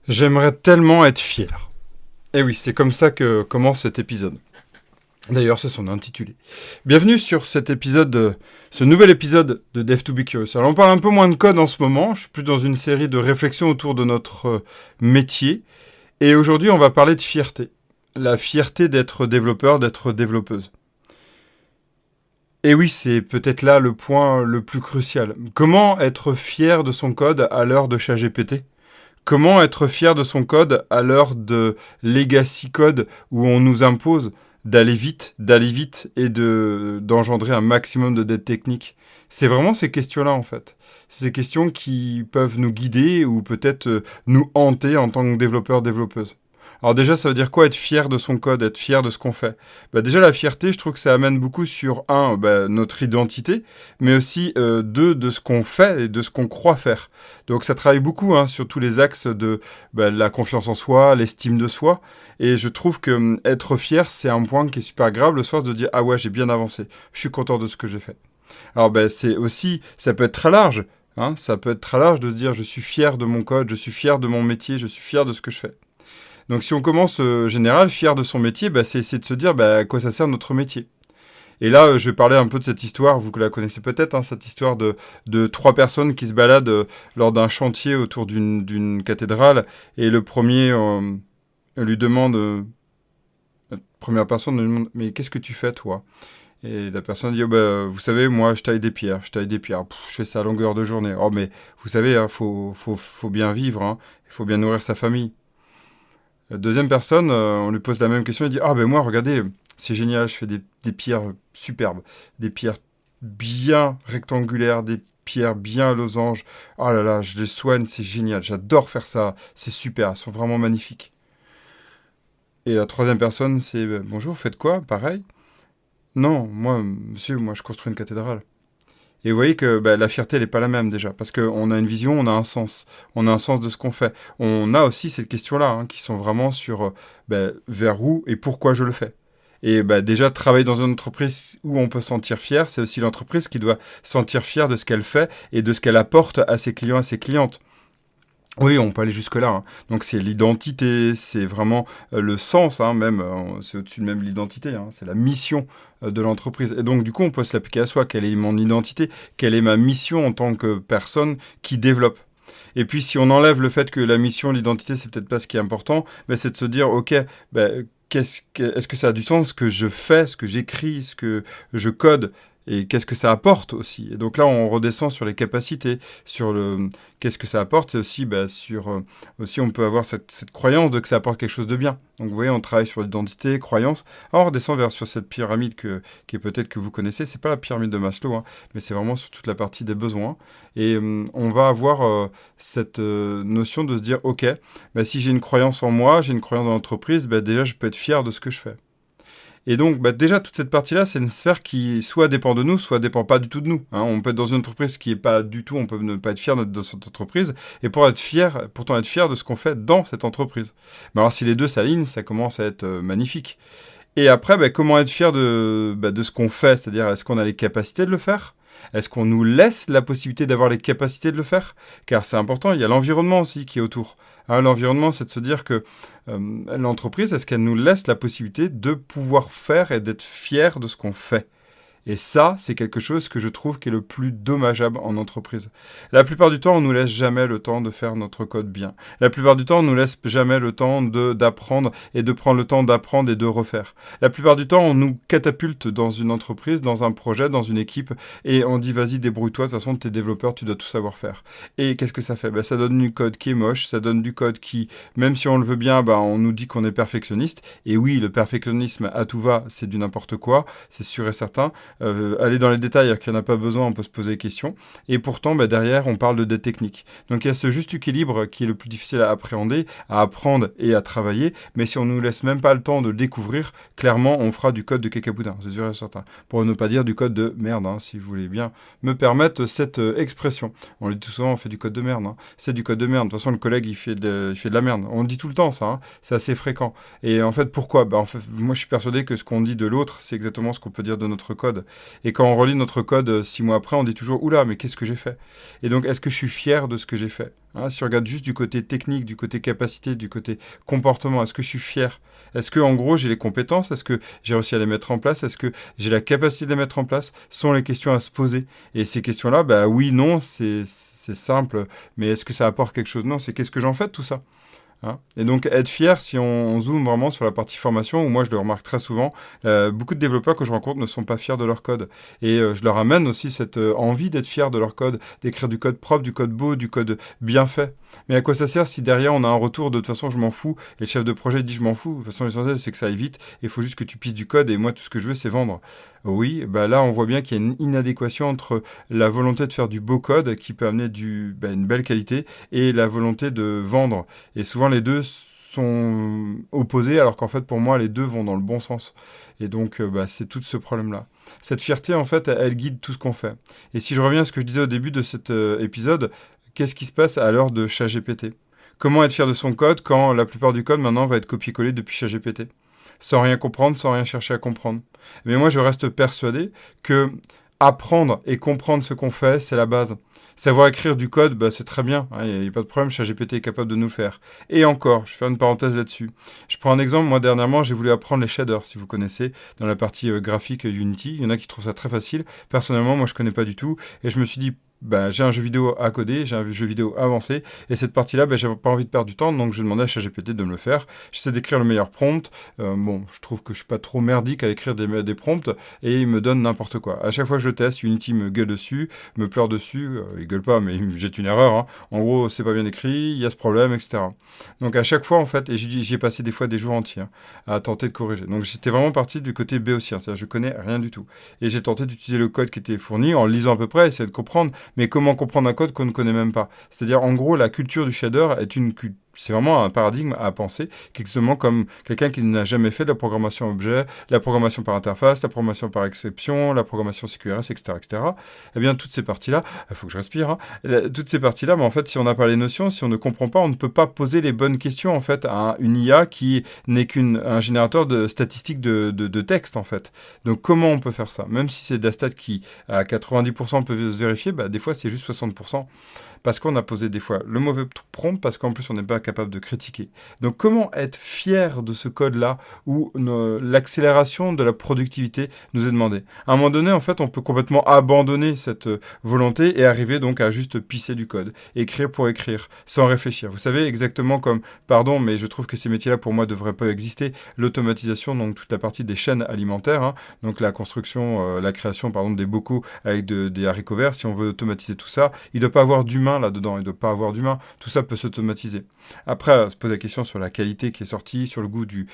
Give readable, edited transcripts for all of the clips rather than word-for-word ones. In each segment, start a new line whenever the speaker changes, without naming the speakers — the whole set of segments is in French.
J'aimerais tellement être fier. Et oui, c'est comme ça que commence cet épisode. D'ailleurs, c'est son intitulé. Bienvenue sur cet épisode, ce nouvel épisode de Dev to Be Curious. Alors, on parle un peu moins de code en ce moment. Je suis plus dans une série de réflexions autour de notre métier. Et aujourd'hui, on va parler de fierté. La fierté d'être développeur, d'être développeuse. Et oui, c'est peut-être là le point le plus crucial. Comment être fier de son code à l'heure de ChatGPT ? Comment être fier de son code à l'heure de legacy code où on nous impose d'aller vite et d'engendrer un maximum de dettes techniques? C'est vraiment ces questions-là, en fait. Ces questions qui peuvent nous guider ou peut-être nous hanter en tant que développeur, développeuse. Alors déjà, ça veut dire quoi être fier de son code, être fier de ce qu'on fait? Déjà, la fierté, je trouve que ça amène beaucoup sur, notre identité, mais aussi, deux, de ce qu'on fait et de ce qu'on croit faire. Donc ça travaille beaucoup sur tous les axes de la confiance en soi, l'estime de soi, et je trouve que être fier, c'est un point qui est super grave le soir de dire «Ah ouais, j'ai bien avancé, je suis content de ce que j'ai fait». Alors c'est aussi, ça peut être très large, ça peut être très large de se dire «Je suis fier de mon code, je suis fier de mon métier, je suis fier de ce que je fais». Donc si on commence général, fier de son métier, c'est essayer de se dire à quoi ça sert notre métier. Et là, je vais parler un peu de cette histoire, vous la connaissez peut-être, cette histoire de trois personnes qui se baladent lors d'un chantier autour d'une cathédrale, et le premier lui demande, la première personne lui demande, mais qu'est-ce que tu fais toi? Et la personne dit, vous savez, moi je taille des pierres, je fais ça à longueur de journée. Oh mais vous savez, faut bien vivre, il faut bien nourrir sa famille. Deuxième personne, on lui pose la même question, il dit moi regardez, c'est génial, je fais des pierres superbes, des pierres bien rectangulaires, des pierres bien losanges. Oh là là, je les soigne, c'est génial, j'adore faire ça, c'est super, elles sont vraiment magnifiques. Et la troisième personne, c'est bonjour, vous faites quoi? Pareil? Non, moi, monsieur, moi je construis une cathédrale. Et vous voyez que la fierté, elle n'est pas la même déjà, parce qu'on a une vision, on a un sens. On a un sens de ce qu'on fait. On a aussi cette question-là, qui sont vraiment sur vers où et pourquoi je le fais. Et déjà, travailler dans une entreprise où on peut se sentir fier, c'est aussi l'entreprise qui doit se sentir fière de ce qu'elle fait et de ce qu'elle apporte à ses clients, à ses clientes. Oui, on peut aller jusque-là. Donc c'est l'identité, c'est vraiment le sens, même, c'est au-dessus de même l'identité, c'est la mission de l'entreprise. Et donc du coup, on peut se l'appliquer à soi. Quelle est mon identité? Quelle est ma mission en tant que personne qui développe? Et puis si on enlève le fait que la mission, l'identité, c'est peut-être pas ce qui est important, c'est de se dire, ok, est-ce que ça a du sens ce que je fais, ce que j'écris, ce que je code? Et qu'est-ce que ça apporte aussi? Et donc là, on redescend sur les capacités, sur le qu'est-ce que ça apporte, et aussi aussi on peut avoir cette croyance de que ça apporte quelque chose de bien. Donc vous voyez, on travaille sur l'identité, croyance. Alors on redescend sur cette pyramide qui est peut-être que vous connaissez. C'est pas la pyramide de Maslow, mais c'est vraiment sur toute la partie des besoins. Et on va avoir cette notion de se dire, ok, si j'ai une croyance en moi, j'ai une croyance dans l'entreprise, déjà je peux être fier de ce que je fais. Et donc, déjà, toute cette partie-là, c'est une sphère qui soit dépend de nous, soit dépend pas du tout de nous. On peut être dans une entreprise qui est pas du tout, on peut ne pas être fier de cette entreprise, et pourtant être fier de ce qu'on fait dans cette entreprise. Mais alors, si les deux s'alignent, ça commence à être magnifique. Et après, comment être fier de ce qu'on fait? C'est-à-dire, est-ce qu'on a les capacités de le faire? Est-ce qu'on nous laisse la possibilité d'avoir les capacités de le faire? Car c'est important, il y a l'environnement aussi qui est autour. L'environnement, c'est de se dire que l'entreprise, est-ce qu'elle nous laisse la possibilité de pouvoir faire et d'être fier de ce qu'on fait? Et ça, c'est quelque chose que je trouve qui est le plus dommageable en entreprise. La plupart du temps, on nous laisse jamais le temps de faire notre code bien. La plupart du temps, on nous laisse jamais le temps d'apprendre et de prendre le temps d'apprendre et de refaire. La plupart du temps, on nous catapulte dans une entreprise, dans un projet, dans une équipe, et on dit vas-y, débrouille-toi, de toute façon, t'es développeur, tu dois tout savoir faire. Et qu'est-ce que ça fait? Ça donne du code qui est moche, ça donne du code qui, même si on le veut bien, on nous dit qu'on est perfectionniste. Et oui, le perfectionnisme à tout va, c'est du n'importe quoi, c'est sûr et certain. Aller dans les détails alors qu'il n'y en a pas besoin, on peut se poser des questions. Et pourtant, derrière, on parle de des techniques. Donc il y a ce juste équilibre qui est le plus difficile à appréhender, à apprendre et à travailler. Mais si on ne nous laisse même pas le temps de le découvrir, clairement, on fera du code de cacaboudin, c'est sûr et certain. Pour ne pas dire du code de merde, si vous voulez bien me permettre cette expression. On le dit tout souvent, on fait du code de merde. C'est du code de merde. De toute façon, le collègue, il fait de la merde. On le dit tout le temps, ça. C'est assez fréquent. Et en fait, pourquoi? En fait, moi, je suis persuadé que ce qu'on dit de l'autre, c'est exactement ce qu'on peut dire de notre code. Et quand on relit notre code 6 mois après, on dit toujours, oula, mais qu'est-ce que j'ai fait? Et donc, est-ce que je suis fier de ce que j'ai fait? Si on regarde juste du côté technique, du côté capacité, du côté comportement, est-ce que je suis fier? Est-ce que, en gros, j'ai les compétences? Est-ce que j'ai réussi à les mettre en place? Est-ce que j'ai la capacité de les mettre en place? Ce sont les questions à se poser. Et ces questions-là, oui, non, c'est simple. Mais est-ce que ça apporte quelque chose? Non, c'est qu'est-ce que j'en fais de tout ça? Et donc être fier, si on zoome vraiment sur la partie formation, où moi je le remarque très souvent, beaucoup de développeurs que je rencontre ne sont pas fiers de leur code. Et je leur amène aussi cette envie d'être fier de leur code, d'écrire du code propre, du code beau, du code bien fait. Mais à quoi ça sert si derrière on a un retour de toute façon je m'en fous, et le chef de projet dit je m'en fous, de toute façon l'essentiel c'est que ça aille vite, il faut juste que tu pisses du code, et moi tout ce que je veux c'est vendre. Oui, là on voit bien qu'il y a une inadéquation entre la volonté de faire du beau code qui peut amener une belle qualité et la volonté de vendre. Et souvent les deux sont opposés alors qu'en fait pour moi les deux vont dans le bon sens. Et donc c'est tout ce problème-là. Cette fierté en fait elle guide tout ce qu'on fait. Et si je reviens à ce que je disais au début de cet épisode, qu'est-ce qui se passe à l'heure de ChatGPT? Comment être fier de son code quand la plupart du code maintenant va être copié-collé depuis ChatGPT? Sans rien comprendre, sans rien chercher à comprendre. Mais moi, je reste persuadé que apprendre et comprendre ce qu'on fait, c'est la base. Savoir écrire du code, c'est très bien. Il n'y a pas de problème, ChatGPT est capable de nous le faire. Et encore, je vais faire une parenthèse là-dessus. Je prends un exemple. Moi, dernièrement, j'ai voulu apprendre les shaders, si vous connaissez, dans la partie graphique Unity. Il y en a qui trouvent ça très facile. Personnellement, moi, je connais pas du tout. Et je me suis dit, j'ai un jeu vidéo à coder, j'ai un jeu vidéo avancé, et cette partie-là, j'avais pas envie de perdre du temps, donc je demandais à ChatGPT de me le faire. J'essaie d'écrire le meilleur prompt. Je trouve que je suis pas trop merdique à écrire des prompts, et il me donne n'importe quoi. À chaque fois que je le teste, Unity me gueule dessus, me pleure dessus, il gueule pas, mais il me jette une erreur. En gros, c'est pas bien écrit, il y a ce problème, etc. Donc à chaque fois, en fait, et j'y ai passé des fois des jours entiers à tenter de corriger. Donc j'étais vraiment parti du côté béotien, c'est-à-dire je connais rien du tout. Et j'ai tenté d'utiliser le code qui était fourni en lisant à peu près, essayer de comprendre. Mais comment comprendre un code qu'on ne connaît même pas? C'est-à-dire, en gros, la culture du shader c'est vraiment un paradigme à penser, exactement comme quelqu'un qui n'a jamais fait de la programmation objet, la programmation par interface, la programmation par exception, la programmation CQRS, etc., etc. Eh bien, toutes ces parties-là, il faut que je respire, toutes ces parties-là, mais en fait, si on n'a pas les notions, si on ne comprend pas, on ne peut pas poser les bonnes questions, en fait, à une IA qui n'est qu'un générateur de statistiques de texte, en fait. Donc, comment on peut faire ça? Même si c'est de la stat qui, à 90% peut se vérifier, des fois, c'est juste 60%. Parce qu'on a posé des fois le mauvais prompt, parce qu'en plus on n'est pas capable de critiquer. Donc comment être fier de ce code-là où l'accélération de la productivité nous est demandée? À un moment donné, en fait, on peut complètement abandonner cette volonté et arriver donc à juste pisser du code, écrire pour écrire, sans réfléchir. Vous savez, exactement comme, pardon, mais je trouve que ces métiers-là pour moi devraient pas exister, l'automatisation, donc toute la partie des chaînes alimentaires, donc la construction, la création par exemple des bocaux avec des haricots verts, si on veut automatiser tout ça, il ne doit pas avoir d'humain là-dedans, il ne doit pas avoir d'humain, tout ça peut s'automatiser. Après, se pose la question sur la qualité qui est sortie, sur le goût du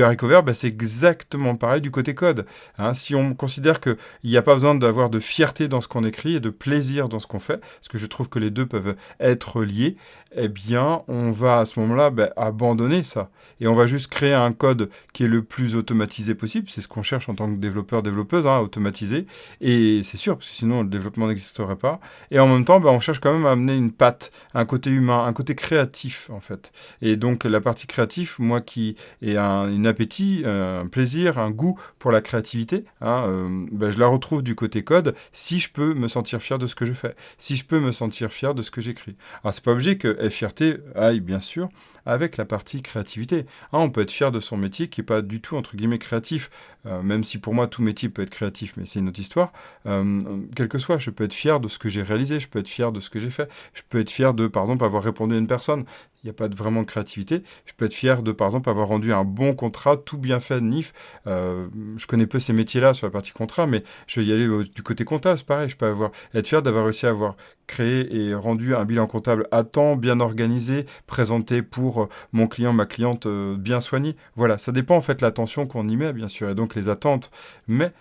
haricot vert, c'est exactement pareil du côté code. Si on considère qu'il n'y a pas besoin d'avoir de fierté dans ce qu'on écrit et de plaisir dans ce qu'on fait, parce que je trouve que les deux peuvent être liés, eh bien, on va à ce moment-là abandonner ça. Et on va juste créer un code qui est le plus automatisé possible. C'est ce qu'on cherche en tant que développeur, développeuse, automatiser. Et c'est sûr, parce que sinon le développement n'existerait pas. Et en même temps, on cherche quand même à amener une patte, un côté humain, un côté créatif, en fait. Et donc, la partie créative, moi qui ai un appétit, un plaisir, un goût pour la créativité, je la retrouve du côté code si je peux me sentir fier de ce que je fais, si je peux me sentir fier de ce que j'écris. Alors, c'est pas obligé que fierté aille, bien sûr, avec la partie créativité. On peut être fier de son métier qui n'est pas du tout, entre guillemets, créatif, même si pour moi, tout métier peut être créatif, mais c'est une autre histoire. Quel que soit, je peux être fier de ce que j'ai réalisé, je peux être fier de ce que j'ai fait, je peux être fier de, par exemple, avoir répondu à une personne. Il n'y a pas vraiment de créativité. Je peux être fier de, par exemple, avoir rendu un bon contrat, tout bien fait, NIF. Je connais peu ces métiers-là sur la partie contrat, mais je vais y aller du côté comptable, c'est pareil. Je peux être fier d'avoir réussi à avoir créé et rendu un bilan comptable à temps, bien organisé, présenté pour mon client, ma cliente, bien soigné. Voilà, ça dépend en fait de l'attention qu'on y met, bien sûr, et donc les attentes. Mais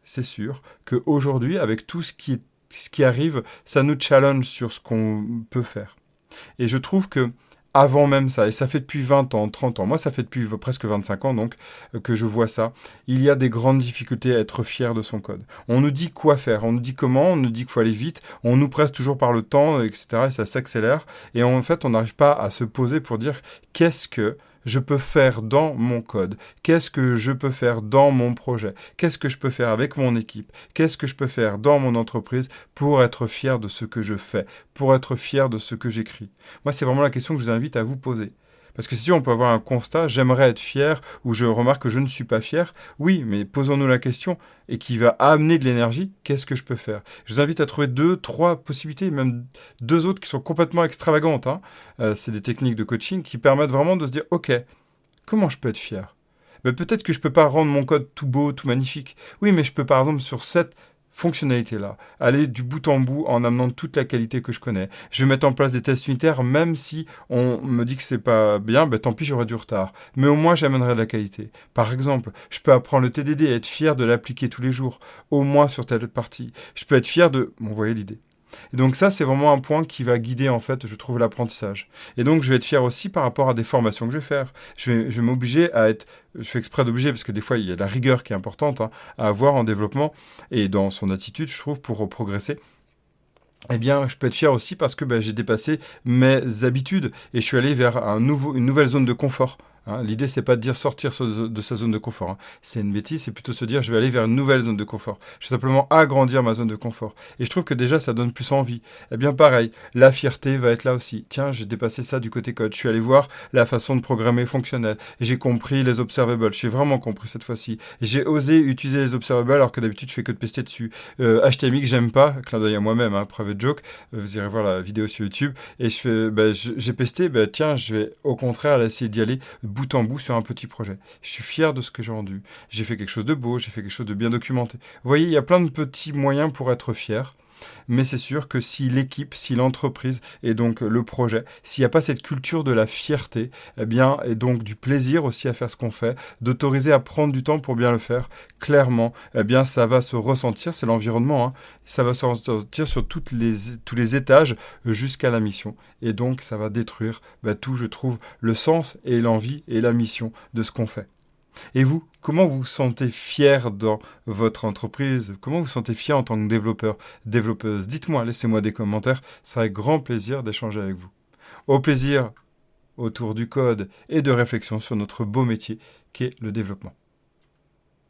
c'est sûr qu'aujourd'hui, avec tout ce qui arrive, ça nous challenge sur ce qu'on peut faire. Et je trouve que avant même ça, et ça fait depuis 20 ans, 30 ans, moi ça fait depuis presque 25 ans donc que je vois ça, il y a des grandes difficultés à être fier de son code. On nous dit quoi faire, on nous dit comment, on nous dit qu'il faut aller vite, on nous presse toujours par le temps, etc. et ça s'accélère, et en fait on n'arrive pas à se poser pour dire qu'est-ce que je peux faire dans mon code? Qu'est-ce que je peux faire dans mon projet? Qu'est-ce que je peux faire avec mon équipe? Qu'est-ce que je peux faire dans mon entreprise pour être fier de ce que je fais, pour être fier de ce que j'écris? Moi, c'est vraiment la question que je vous invite à vous poser. Parce que si on peut avoir un constat, j'aimerais être fier, ou je remarque que je ne suis pas fier, oui, mais posons-nous la question, et qui va amener de l'énergie, qu'est-ce que je peux faire? Je vous invite à trouver 2, 3 possibilités, même 2 autres qui sont complètement extravagantes, hein. C'est des techniques de coaching qui permettent vraiment de se dire, ok, comment je peux être fier? Ben, peut-être que je ne peux pas rendre mon code tout beau, tout magnifique. Oui, mais je peux par exemple sur cette fonctionnalité-là, aller du bout en bout en amenant toute la qualité que je connais. Je vais mettre en place des tests unitaires, même si on me dit que c'est pas bien, ben tant pis, j'aurai du retard. Mais au moins, j'amènerai de la qualité. Par exemple, je peux apprendre le TDD et être fier de l'appliquer tous les jours, au moins sur telle partie. Je peux être fier de... Bon, vous voyez l'idée. Et donc ça, c'est vraiment un point qui va guider, en fait, je trouve, l'apprentissage. Et donc, je vais être fier aussi par rapport à des formations que je vais faire. Je vais m'obliger à être... Je fais exprès d'obliger, parce que des fois, il y a la rigueur qui est importante, hein, à avoir en développement et dans son attitude, je trouve, pour progresser. Eh bien, je peux être fier aussi parce que j'ai dépassé mes habitudes et je suis allé vers une nouvelle zone de confort. Hein. L'idée, c'est pas de dire sortir de sa zone de confort. Hein. C'est une bêtise, c'est plutôt se dire je vais aller vers une nouvelle zone de confort. Je vais simplement agrandir ma zone de confort. Et je trouve que déjà, ça donne plus envie. Eh bien, pareil, la fierté va être là aussi. Tiens, j'ai dépassé ça du côté code. Je suis allé voir la façon de programmer fonctionnelle. J'ai compris les observables. J'ai vraiment compris cette fois-ci. J'ai osé utiliser les observables alors que d'habitude, je fais que de pester dessus. HTML que j'aime pas, clin d'œil à moi-même, hein, private joke. Vous irez voir la vidéo sur YouTube. Et j'ai pesté, tiens, je vais au contraire essayer d'y aller bout en bout sur un petit projet. Je suis fier de ce que j'ai rendu. J'ai fait quelque chose de beau, j'ai fait quelque chose de bien documenté. Vous voyez, il y a plein de petits moyens pour être fier. Mais c'est sûr que si l'équipe, si l'entreprise et donc le projet, s'il n'y a pas cette culture de la fierté, eh bien, et donc du plaisir aussi à faire ce qu'on fait, d'autoriser à prendre du temps pour bien le faire, clairement, eh bien, ça va se ressentir, c'est l'environnement, hein, ça va se ressentir sur tous les étages jusqu'à la mission. Et donc, ça va détruire tout, je trouve, le sens et l'envie et la mission de ce qu'on fait. Et vous, comment vous vous sentez fier dans votre entreprise? Comment vous vous sentez fier en tant que développeur, développeuse? Dites-moi, laissez-moi des commentaires, ça sera avec grand plaisir d'échanger avec vous. Au plaisir autour du code et de réflexion sur notre beau métier qu'est le développement.